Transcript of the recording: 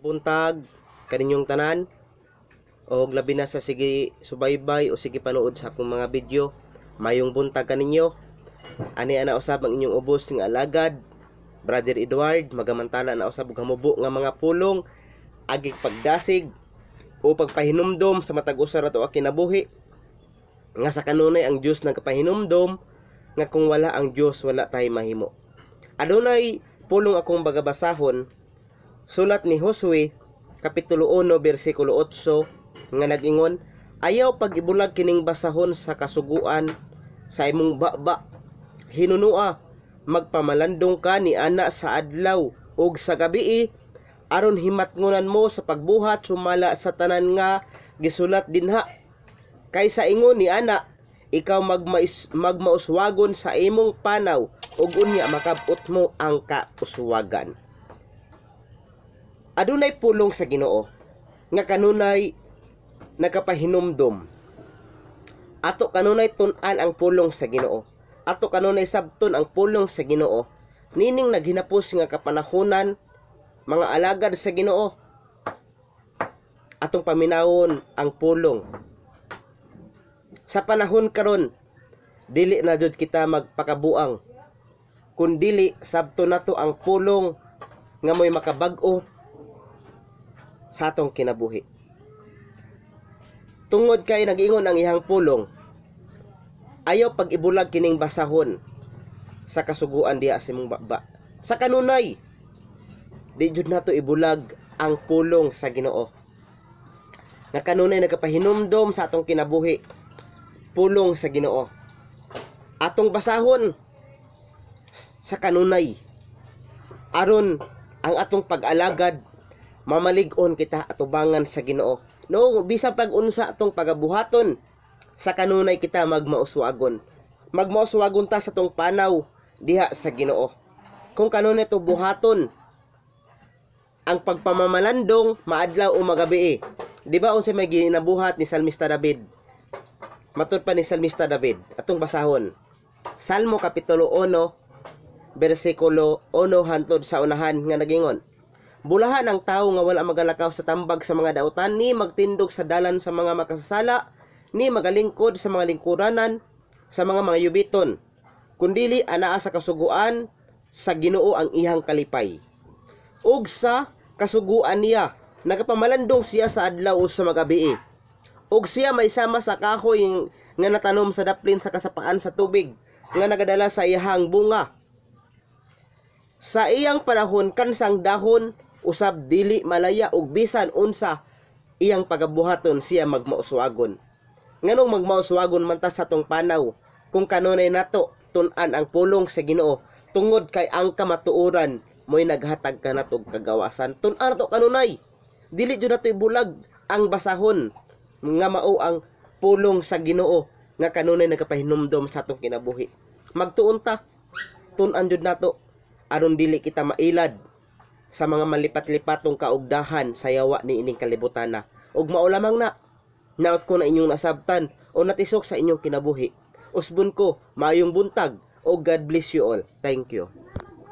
Buntag kaninyong tanan o labi na sa sige subaybay o sige panood sa akong mga video. Mayong buntag kaninyo. Ani ana usab ang inyong ubos nga alagad, Brother Edward. Magamantala na usab og hamubo nga mga pulong agig pagdasig o pagpahinumdom sa matag usa ra to kinabuhi. Nga sa kanunay ang Dios nagpahinumdom nga kung wala ang Dios wala tay mahimo. Adunay pulong akong bagabasahon. Sulat ni Josue, Kapitulo 1, versikulo 8, nga nag-ingon, ayaw pag-ibulag kining basahon sa kasuguan sa imong baba. Hinunua, magpamalandong ka ni ana sa adlaw ug sa gabii, aron himatngunan mo sa pagbuhat sumala sa tanan nga gisulat dinha. Kaysa ingon ni ana, ikaw magmauswagon sa imong panaw ug unya makabot mo ang kauswagan. Adunay pulong sa Ginoo nga kanunay nakapahinumdom. Ato kanunay tun-an ang pulong sa Ginoo. Ato kanunay sabton ang pulong sa Ginoo. Nining naghinapos nga kapanahunan mga alagad sa Ginoo. Atong paminawon ang pulong. Sa panahon karon, dili na jud kita magpakabuang. Kun dili sabto nato ang pulong nga moy makabag-o sa atong kinabuhi. Tungod kay nag-ingon ang ihang pulong, ayaw pag-ibulag kining basahon sa kasuguan diha sa imong baba. Sa kanunay, di jud nato ibulag ang pulong sa Ginoo. Nga kanunay nagapahinumdom sa atong kinabuhi, pulong sa Ginoo. Atong basahon sa kanunay aron ang atong pag-alagad mamalig-on kita atubangan sa Ginoo. No, bisag pag-unsa atong pagabuhaton sa kanunay kita magmauswagon. Magmauswagon ta sa tong panaw diha sa Ginoo. Kung kanunay to buhaton ang pagpamamalandong maadlaw o magabi. Di ba unsay may ginabuhat ni Salmista David? Matud pa ni Salmista David atong basahon. Salmo Kapitulo 1 versikulo 1 hangtod sa unahan nga nagingon, bulahan ang tao nga wala magalakaw sa tambag sa mga dautan, ni magtindog sa dalan sa mga makasasala, ni magalingkod sa mga lingkuranan sa mga yubiton. Kundili anaa sa kasuguan sa Ginoo ang ihang kalipay. Ug sa kasuguan niya, nagapamalandong siya sa adlaw o sa magabi. Ug siya may sama sa kahoy nga natanom sa daplin sa kasapaan sa tubig, nga nagadala sa ihang bunga. Sa iyang panahon kansang dahon, usab dili malaya ug bisan unsa iyang pagabuhaton siya magmauswagon. Nganong magmauswagon man ta sa tong panaw kung kanunay nato tun-an ang pulong sa Ginoo, tungod kay ang kamatuoran mo'y naghatag ka nato kagawasan. Tun-an nato kanunay, dili jud nato ibulag ang basahon nga mao ang pulong sa Ginoo nga kanunay nagapahinumdom sa atong kinabuhi. Magtuon ta, tun-an jud nato aron dili kita mailad sa mga malipat-lipatong kaugdahan sa yawa ni ining kalibutana. Ug mao lamang na naot ko na inyong nasabtan o natisok sa inyong kinabuhi. Usbon ko, maayong buntag o God bless you all. Thank you.